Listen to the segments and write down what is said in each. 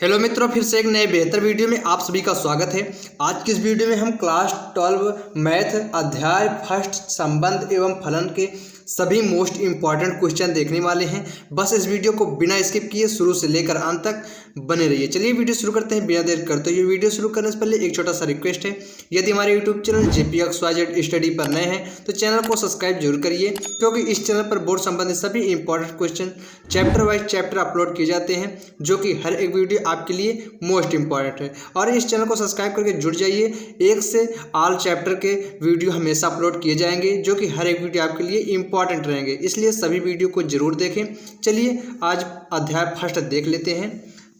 Hello मित्रों, फिर से एक नए बेहतर वीडियो में आप सभी का स्वागत है। आज की इस वीडियो में हम क्लास 12 मैथ अध्याय फर्स्ट संबंध एवं फलन के सभी मोस्ट इम्पॉर्टेंट क्वेश्चन देखने वाले हैं। बस इस वीडियो को बिना स्किप किए शुरू से लेकर अंत तक बने रहिए। चलिए वीडियो शुरू करते हैं बिना देर करते हुए। वीडियो शुरू करने से पहले एक छोटा सा रिक्वेस्ट है, यदि हमारे यूट्यूब चैनल JPXYZ स्टडी पर नए हैं तो चैनल को सब्सक्राइब जरूर करिए, क्योंकि इस चैनल पर बोर्ड संबंधित सभी important question chapter wise chapter upload किए जाते हैं, जो कि हर एक वीडियो आपके लिए मोस्ट इंपॉर्टेंट है। और इस चैनल को सब्सक्राइब करके जुड़ जाइए, एक से ऑल चैप्टर के वीडियो हमेशा अपलोड किए जाएंगे, जो कि हर एक वीडियो आपके लिए इंपॉर्टेंट रहेंगे, इसलिए सभी वीडियो को जरूर देखें। चलिए आज अध्याय फर्स्ट देख लेते हैं।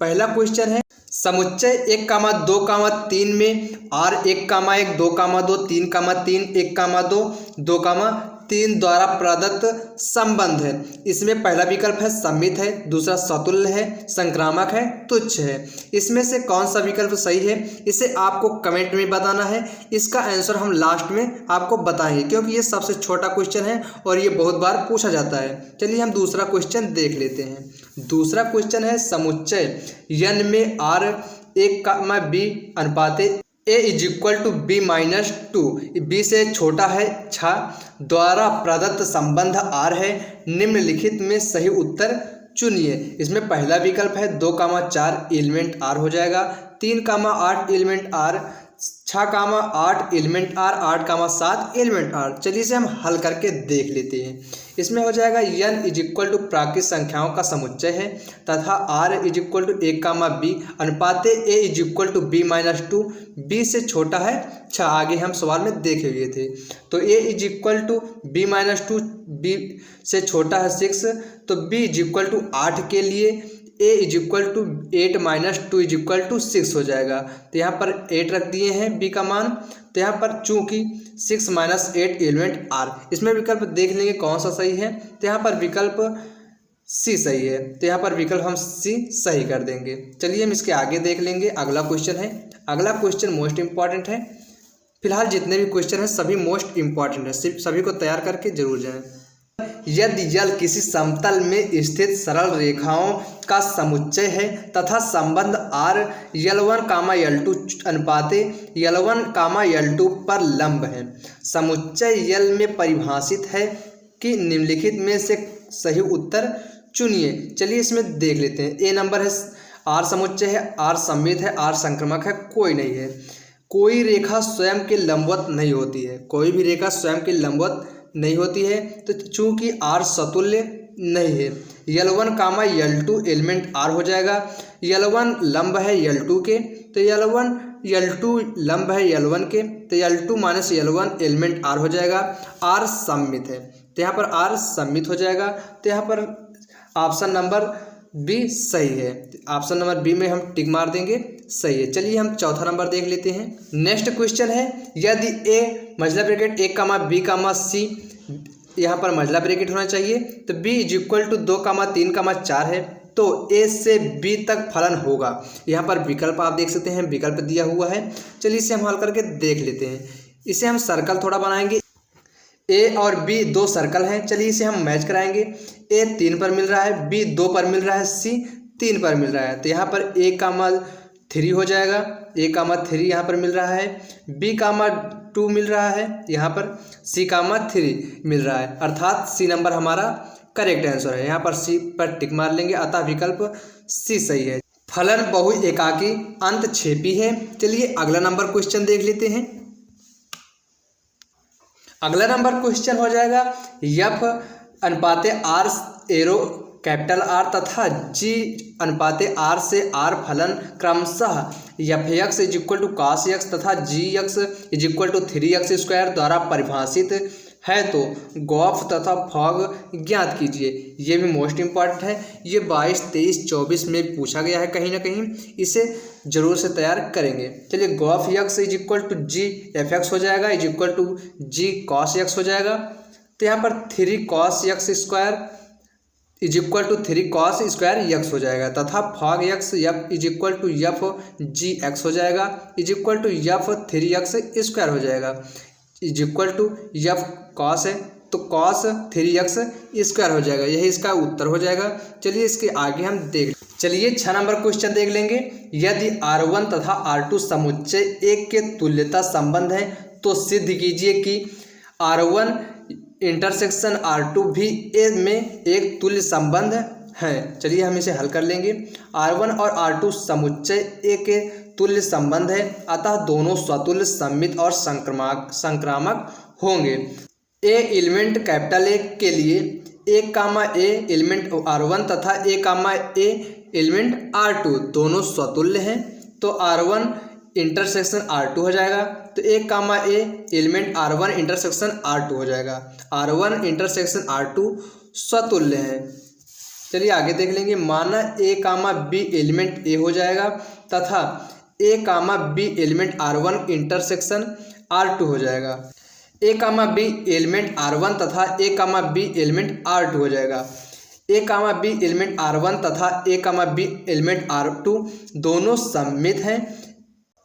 पहला क्वेश्चन है, समुच्चय 1,2,3 में R1,1, 2, 2, 3, 3, 1, 2, 2, 3 द्वारा प्रदत्त संबंध है। इसमें पहला विकल्प है सममित है, दूसरा सतुल्य है, संक्रामक है, तुच्छ है। इसमें से कौन सा विकल्प सही है, इसे आपको कमेंट में बताना है। इसका आंसर हम लास्ट में आपको बताएंगे, क्योंकि ये सबसे छोटा क्वेश्चन है और ये बहुत बार पूछा जाता है। चलिए हम दूसरा क्वेश्चन देख लेते हैं। दूसरा क्वेश्चन है, समुच्चय n में R1, B अनुपाते A = B-2, B से छोटा है 6 द्वारा प्रदत्त संबंध R है। निम्नलिखित में सही उत्तर चुनिए। इसमें पहला विकल्प है 2, 4 एलिमेंट R हो जाएगा, 3, 8 element R, 6, 8 element R, 8, 7 element R। चलिए इसे हम हल करके देख लेते हैं। इसमें हो जाएगा n = प्राकृत संख्याओं का समुच्चय है तथा R = 1, B अनुपाते A = B-2, B से छोटा है 6। आगे हम सवाल में देखे हुए थे। तो A = B-2, B से छोटा है 6, तो B = 8 के लिए A = 8 - 2 = 6 हो जाएगा। तो यहाँ पर 8 रख दिए हैं B का मान। तो यहाँ पर चूंकि 6 - 8 एलिमेंट R, इसमें विकल्प देख लेंगे कौन सा सही है। तो यहाँ पर विकल्प C सही है, तो यहाँ पर विकल्प हम C सही कर देंगे। चलिए हम इसके आगे देख लेंगे। अगला क्वेश्चन है, अगला क्वेश्चन मोस्ट इम्पॉर्टेंट है। फिलहाल जितने भी क्वेश्चन हैं सभी मोस्ट इम्पॉर्टेंट है, सभी को तैयार करके जरूर जाएं। यदि यल किसी समतल में स्थित सरल रेखाओं का समुच्चय है तथा संबंध R L1, L2 अनुपाते L1, L2 पर लंब है, समुच्चय यल में परिभाषित है कि निम्नलिखित में से सही उत्तर चुनिए। चलिए इसमें देख लेते हैं। ए नंबर है R समुच्चय है, R सममित है, R संक्रमक है, कोई नहीं है। कोई रेखा स्वयं के लंबवत नहीं होती है, कोई भी रेखा स्वयं के लंबवत नहीं होती है। तो चूंकि R सतुल्य नहीं है, L1, L2 एलिमेंट R हो जाएगा। L1 लंब है L2 के, तो L2 लंब है L1 के, तो L2 - L1 एलिमेंट R हो जाएगा। R सममित है, तो यहाँ पर R सममित हो जाएगा। तो यहाँ पर ऑप्शन नंबर B सही है। ऑप्शन नंबर B में हम टिक मार देंगे, सही है। चलिए हम चौथा नंबर देख लेते हैं। नेक्स्ट क्वेश्चन है, यदि A मझला ब्रैकेट 1, B, C, यहाँ पर मझला ब्रैकेट होना चाहिए, तो B = 2, 3, 4 है, तो A से B तक फलन होगा। यहाँ पर विकल्प आप देख सकते हैं, विकल्प दिया हुआ है। चलिए इसे हम हल करके देख लेते हैं। इसे हम सर्कल थोड़ा बनाएंगे। A और B 2 सर्कल हैं, चलिए इसे हम मैच कराएंगे। A 3 पर मिल रहा है, B 2 पर मिल रहा है, C 3 पर मिल रहा है। तो यहाँ पर A, 3 हो जाएगा, A, 3 यहाँ पर मिल रहा है, B, 2 मिल रहा है, यहाँ पर C, 3 मिल रहा है, अर्थात C नंबर हमारा करेक्ट आंसर है। यहाँ पर C पर टिक मार लेंगे, अतः विकल्प C सही है। फलन बहु एकाकी अंतक्षेपी है। चलिए अगला नंबर क्वेश्चन देख लेते हैं। अगला नंबर क्वेश्चन हो जाएगा, F अनुपाते R arrow capital R तथा G अनुपाते R से R फलन क्रमशः Fx = cos x तथा Gx = 3x² द्वारा परिभाषित है, तो गॉफ तथा फॉग ज्ञात कीजिए। ये भी मोस्ट इम्पॉर्टेंट है, ये 22, 23, 24 में पूछा गया है कहीं ना कहीं, इसे जरूर से तैयार करेंगे। चलिए गॉफ x = G Fx हो जाएगा, G cos x हो जाएगा। तो यहाँ पर 3 cos x² = 3 cos² x हो जाएगा, तथा फॉग x F Gx हो जाएगा, F 3x² हो जाएगा, F cos है, तो cos 3x स्क्वायर हो जाएगा, यही इसका उत्तर हो जाएगा। चलिए इसके आगे हम चलिए 6 नंबर क्वेश्चन देख लेंगे। यदि R1 तथा R2 समुच्चय एक के तुल्यता संबंध है तो सिद्ध कीजिए कि R1 इंटरसेक्शन R2 भी ए में एक तुल्य संबंध है। चलिए हम इसे हल कर लेंगे। R1 और R2 समुच्चय ए के तुल्य संबंध है, अतः दोनों स्वतुल्य, सममित और संक्रामक होंगे। ए एलिमेंट कैपिटल ए के लिए ए कामा ए एलिमेंट R1 तथा A comma A element R2 दोनों स्वतुल्य हैं, तो R1 इंटरसेक्शन R2 हो जाएगा। तो A comma A element R1 intersection R2 हो जाएगा। R1 इंटरसेक्शन R2 स्वतुल्य है। चलिए आगे देख लेंगे। माना ए कामा बी एलिमेंट ए हो जाएगा तथा A comma B element R1 intersection R2 हो जाएगा। A comma B element R1 तथा A comma B element R2 हो जाएगा। A comma B element R1 तथा A comma B element R2 दोनों सममित हैं।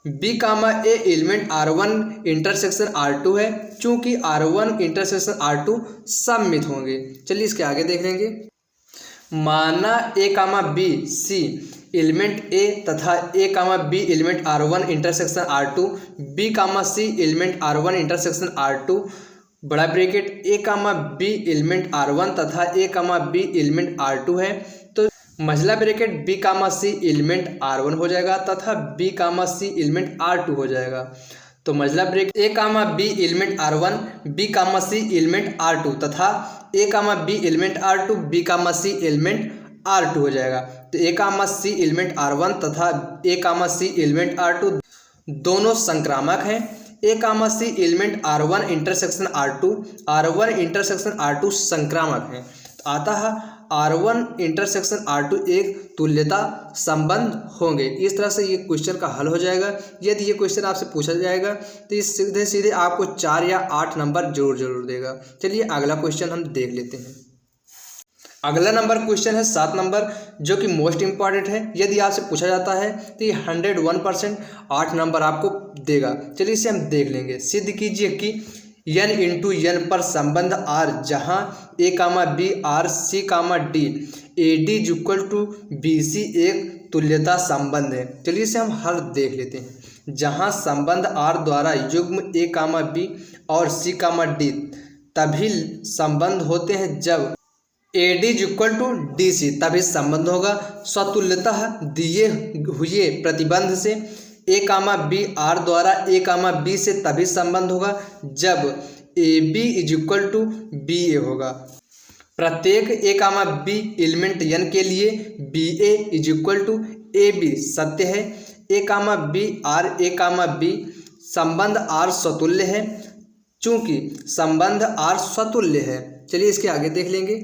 बी कामा ए एलिमेंट R1 इंटरसेक्शन R2 है, चूंकि R1 इंटरसेक्शन R2 सममित होंगे। चलिए इसके आगे देख लेंगे। माना A comma B C element A तथा A comma B element R1 intersection R2, B comma C element R1 intersection R2 बड़ा bracket A comma B element R1 तथा A comma B element R2 है, तो मझला bracket B comma C element R1 हो जाएगा तथा B comma C element R2 हो जाएगा। तो मझला bracket A comma B element R1 B comma C element R2 तथा A comma B element R2 B comma C element R2 हो जाएगा। तो A comma C element R1 तथा A comma C element R2 दोनों संक्रामक हैं। A comma C element R1 intersection R1 intersection R2 संक्रामक है, अतः R1 इंटरसेक्शन R2 एक तुल्यता संबंध होंगे। इस तरह से ये क्वेश्चन का हल हो जाएगा। यदि ये क्वेश्चन आपसे पूछा जाएगा तो ये सीधे सीधे आपको 4 या 8 नंबर जरूर देगा। चलिए अगला क्वेश्चन हम देख लेते हैं। अगला नंबर क्वेश्चन है 7 नंबर, जो कि मोस्ट इंपॉर्टेंट है। यदि आपसे पूछा जाता है तो ये 101% 8 नंबर आपको देगा। चलिए इसे हम देख लेंगे। सिद्ध कीजिए कि n इंटू n पर संबंध R, जहाँ a comma B R C comma D AD equal to BC एक तुल्यता संबंध है। चलिए इसे हम हल देख लेते हैं। जहाँ संबंध R द्वारा युग्म a कामा B और C कामा D तभी संबंध होते हैं जब AD इक्वल टू DC, तभी संबंध होगा। स्वतुल्यतः दिए हुए प्रतिबंध से ए कामा बी R द्वारा ए कामा बी से तभी संबंध होगा जब AB इक्वल टू BA होगा। प्रत्येक ए कामा बी एलिमेंट n के लिए BA इक्वल टू AB सत्य है। ए कामा बी R ए कामा बी संबंध R स्वतुल्य है, चूंकि संबंध R स्वतुल्य है। चलिए इसके आगे देख लेंगे।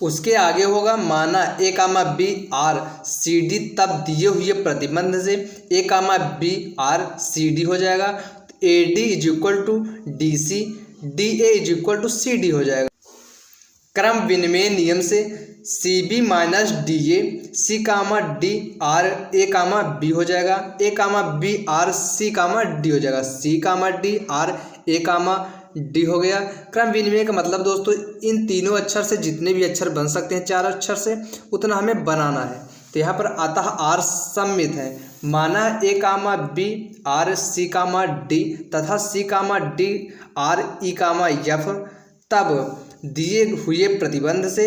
उसके आगे होगा माना A comma B R C D, तब दिए हुए प्रतिबंध से A comma B R C D हो जाएगा। A D equal to D C, D A equal to C D हो जाएगा। क्रम विनिमय नियम से C B minus D A C comma D R A comma B हो जाएगा। A comma B R C comma D हो जाएगा। C comma D R A comma D हो गया। क्रम विनिमय का मतलब दोस्तों इन तीनों अक्षर से जितने भी अक्षर बन सकते हैं 4 अक्षर से उतना हमें बनाना है। तो यहाँ पर अतः आर सममित है। माना A comma B R C comma D तथा C comma D R E comma F, तब दिए हुए प्रतिबंध से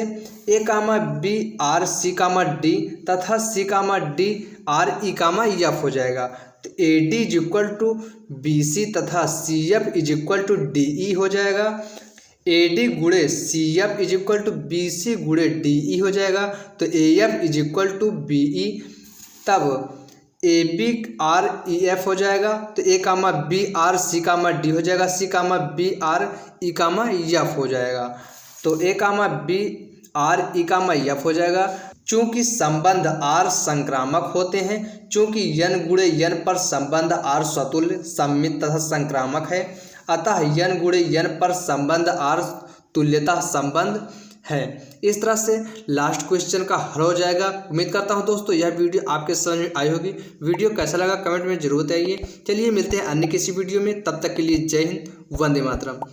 A comma B R C comma D तथा C comma D R E comma F हो जाएगा। तो A D is equal to B C तथा C F is equal to D E हो जाएगा। ए डी गुणे C F is equal to B C गुणे D E हो जाएगा। तो A F is equal to B E, तब A B R E F हो जाएगा। तो A comma B R C comma D हो जाएगा। C comma B R E comma F हो जाएगा। तो A comma B R E comma F हो जाएगा। चूंकि संबंध आर संक्रामक होते हैं, चूंकि यन गुणे यन पर संबंध आर स्वतुल्य सममित तथा संक्रामक है, अतः यन गुणे यन पर संबंध आर तुल्यता संबंध है। इस तरह से लास्ट क्वेश्चन का हल हो जाएगा। उम्मीद करता हूं दोस्तों यह वीडियो आपके समझ में आई होगी। वीडियो कैसा लगा कमेंट में जरूर बताइए। चलिए मिलते हैं अन्य किसी वीडियो में, तब तक के लिए जय हिंद, वंदे मातरम।